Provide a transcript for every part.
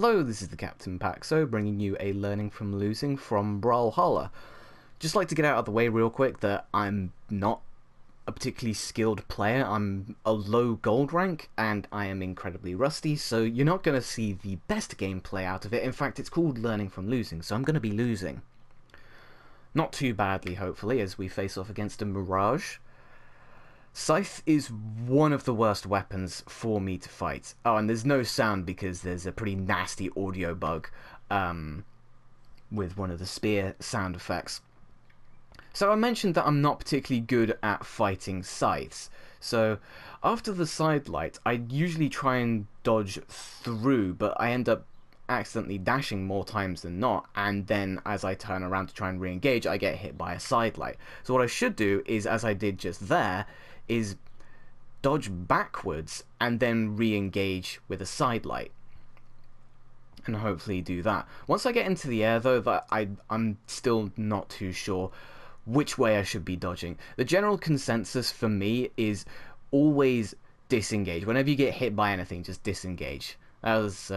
Hello, this is the Captain Paxo, bringing you a learning from losing from Brawlhalla. Just like to get out of the way real quick that I'm not a particularly skilled player. I'm a low gold rank, and I am incredibly rusty, so you're not going to see the best gameplay out of it. In fact, it's called learning from losing, so I'm going to be losing. Not too badly, hopefully, as we face off against a Mirage. Scythe is one of the worst weapons for me to fight. Oh, and there's no sound because there's a pretty nasty audio bug with one of the spear sound effects. So I mentioned that I'm not particularly good at fighting scythes. So after the sidelight, I usually try and dodge through, but I end up accidentally dashing more times than not, and then as I turn around to try and re-engage, I get hit by a sidelight. So what I should do is, as I did just there, is dodge backwards and then re-engage with a sidelight, and hopefully do that. Once I get into the air though, I'm still not too sure which way I should be dodging. The general consensus for me is always disengage. Whenever you get hit by anything, just disengage. That was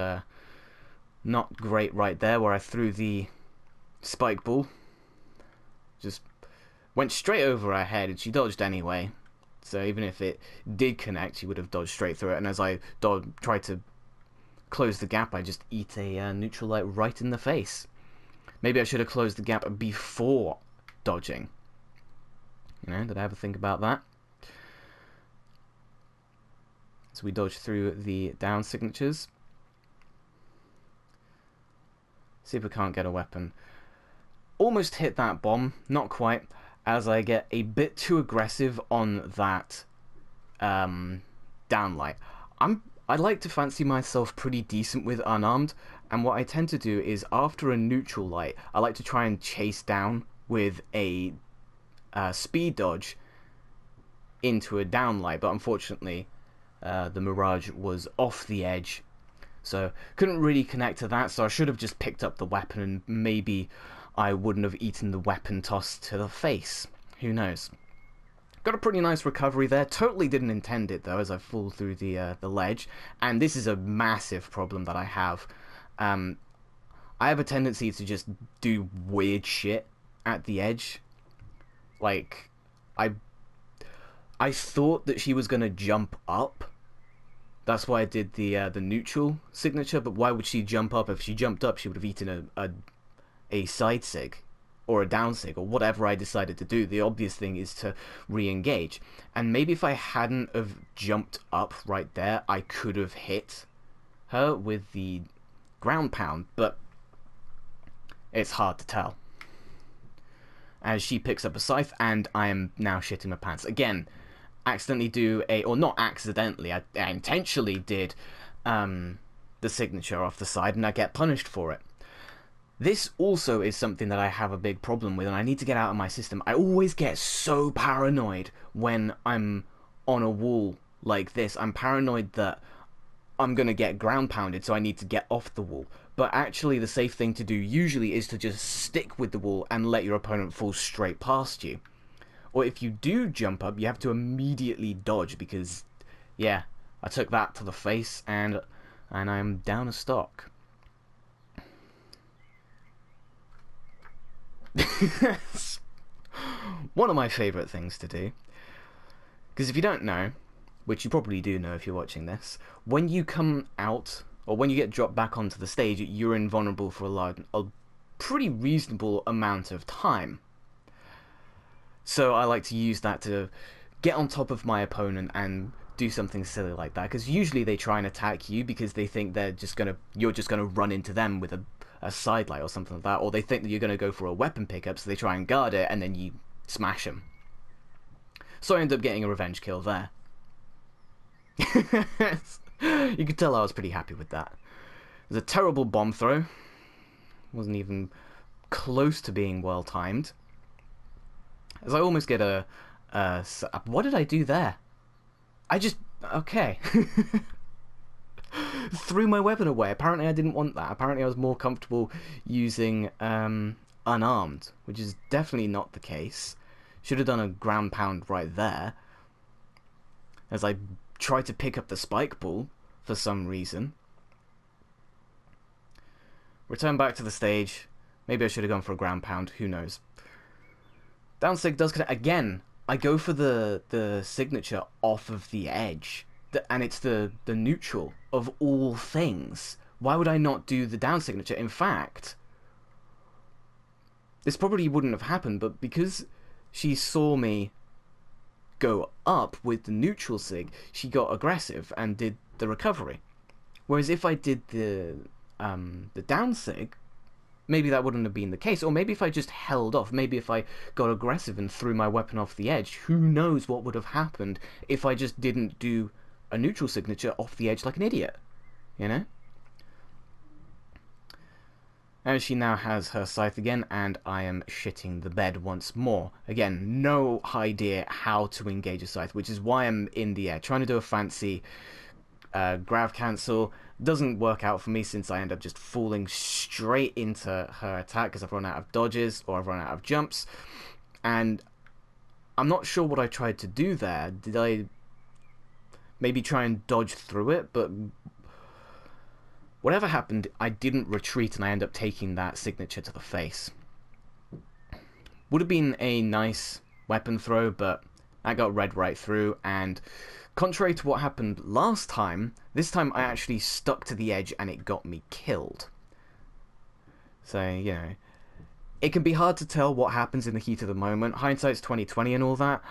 not great right there, where I threw the spike ball. Just went straight over her head and she dodged anyway. So even if it did connect, she would have dodged straight through it. And as I tried to close the gap, I just eat a neutral light right in the face. Maybe I should have closed the gap before dodging. You know, did I ever think about that? So we dodge through the down signatures. See if we can't get a weapon. Almost hit that bomb, not quite, as I get a bit too aggressive on that downlight. I like to fancy myself pretty decent with unarmed, and what I tend to do is after a neutral light, I like to try and chase down with a speed dodge into a downlight, but unfortunately the Mirage was off the edge, so couldn't really connect to that. So I should have just picked up the weapon, and maybe I wouldn't have eaten the weapon toss to the face. Who knows? Got a pretty nice recovery there. Totally didn't intend it though, as I fall through the ledge. And this is a massive problem that I have. I have a tendency to just do weird shit at the edge. Like, I thought that she was gonna jump up. That's why I did the neutral signature. But why would she jump up? If she jumped up, she would have eaten a side sig or a down sig or whatever I decided to do. The obvious thing is to re-engage, and maybe if I hadn't have jumped up right there, I could have hit her with the ground pound, but it's hard to tell as she picks up a scythe, and I am now shitting my pants again. Accidentally do or not accidentally, I intentionally did the signature off the side, and I get punished for it. This also is something that I have a big problem with, and I need to get out of my system. I always get so paranoid when I'm on a wall like this. I'm paranoid that I'm going to get ground pounded, so I need to get off the wall. But actually the safe thing to do usually is to just stick with the wall and let your opponent fall straight past you. Or if you do jump up, you have to immediately dodge, because, yeah, I took that to the face, and I'm down a stock. One of my favourite things to do, because if you don't know, which you probably do know if you're watching this, when you come out, or when you get dropped back onto the stage, you're invulnerable for a pretty reasonable amount of time. So I like to use that to get on top of my opponent and do something silly like that, because usually they try and attack you because they think you're just gonna run into them with a sidelight or something like that, or they think that you're gonna go for a weapon pickup, so they try and guard it, and then you smash them. So I end up getting a revenge kill there. You could tell I was pretty happy with that. It was a terrible bomb throw. Wasn't even close to being well timed, as I almost get what did I do there? Okay. Threw my weapon away. Apparently I didn't want that. Apparently I was more comfortable using unarmed, which is definitely not the case. Should have done a ground pound right there, as I tried to pick up the spike ball for some reason. Return back to the stage. Maybe I should have gone for a ground pound. Who knows? Down sig does connect. Again, I go for the signature off of the edge. And it's the neutral of all things. Why would I not do the down signature? In fact, this probably wouldn't have happened, but because she saw me go up with the neutral sig, she got aggressive and did the recovery. Whereas if I did the down sig, maybe that wouldn't have been the case. Or maybe if I just held off, maybe if I got aggressive and threw my weapon off the edge, who knows what would have happened if I just didn't do a neutral signature off the edge like an idiot, you know? And she now has her scythe again, and I am shitting the bed once more. Again, no idea how to engage a scythe, which is why I'm in the air. Trying to do a fancy grav cancel doesn't work out for me, since I end up just falling straight into her attack because I've run out of dodges or I've run out of jumps. And I'm not sure what I tried to do there. Did I maybe try and dodge through it? But whatever happened, I didn't retreat, and I end up taking that signature to the face. Would have been a nice weapon throw, but I got read right through, and contrary to what happened last time, this time I actually stuck to the edge and it got me killed. So, you know, it can be hard to tell what happens in the heat of the moment. Hindsight's 20/20 and all that.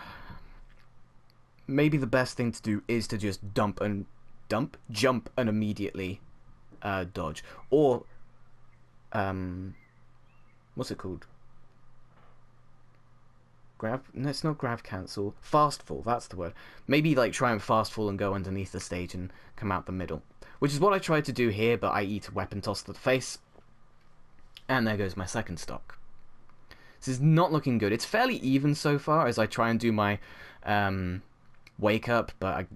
Maybe the best thing to do is to just jump and immediately dodge, or what's it called? No, it's not grav cancel. Fast fall, that's the word. Maybe like try and fast fall and go underneath the stage and come out the middle, which is what I tried to do here, but I eat a weapon toss to the face, and there goes my second stock. This is not looking good. It's fairly even so far as I try and do my wake up, but I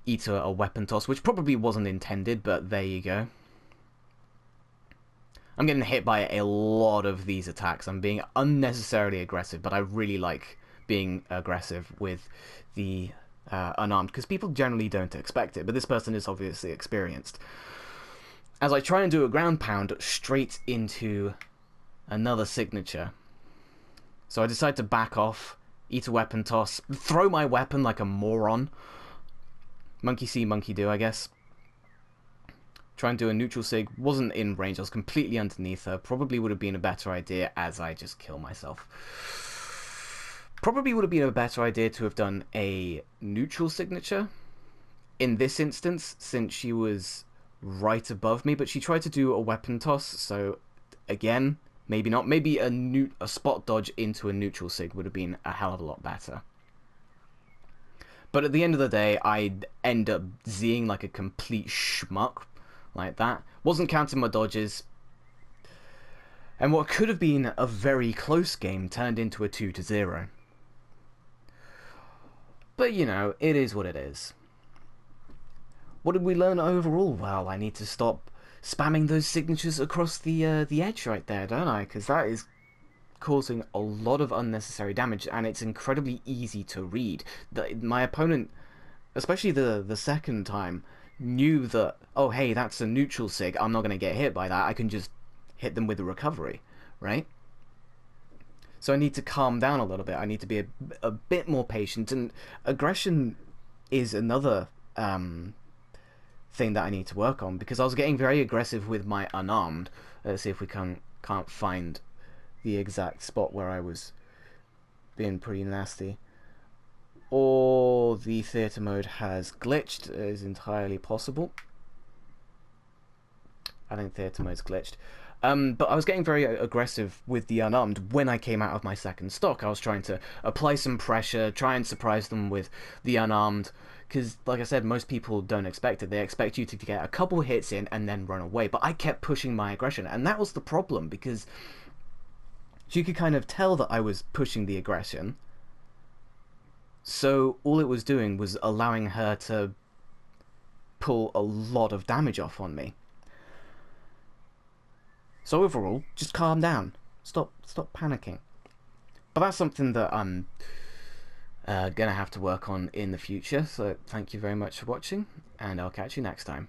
eat a weapon toss, which probably wasn't intended, but there you go. I'm getting hit by a lot of these attacks. I'm being unnecessarily aggressive, but I really like being aggressive with the unarmed, because people generally don't expect it, but this person is obviously experienced. As I try and do a ground pound straight into another signature. So I decide to back off, eat a weapon toss, throw my weapon like a moron. Monkey see, monkey do, I guess. Try and do a neutral sig. Wasn't in range. I was completely underneath her. Probably would have been a better idea as I just kill myself. Probably would have been a better idea to have done a neutral signature in this instance, since she was right above me. But she tried to do a weapon toss, so again, maybe not. Maybe a spot dodge into a neutral sig would have been a hell of a lot better. But at the end of the day, I'd end up Zing like a complete schmuck like that. Wasn't counting my dodges. And what could have been a very close game turned into a 2-0. But, you know, it is what it is. What did we learn overall? Well, I need to stop spamming those signatures across the edge right there, don't I? Because that is causing a lot of unnecessary damage, and it's incredibly easy to read. My opponent, especially the second time, knew that, oh hey, that's a neutral sig, I'm not going to get hit by that, I can just hit them with a recovery, right? So I need to calm down a little bit, I need to be a bit more patient, and aggression is another thing that I need to work on, because I was getting very aggressive with my unarmed. Let's see if we can't find the exact spot where I was being pretty nasty. Or the theatre mode has glitched, it is entirely possible. I think theatre mode's glitched. But I was getting very aggressive with the unarmed when I came out of my second stock. I was trying to apply some pressure, try and surprise them with the unarmed, because, like I said, most people don't expect it. They expect you to get a couple hits in and then run away. But I kept pushing my aggression, and that was the problem, because you could kind of tell that I was pushing the aggression. So all it was doing was allowing her to pull a lot of damage off on me. So overall, just calm down. Stop panicking. But that's something that I'm gonna have to work on in the future. So thank you very much for watching, and I'll catch you next time.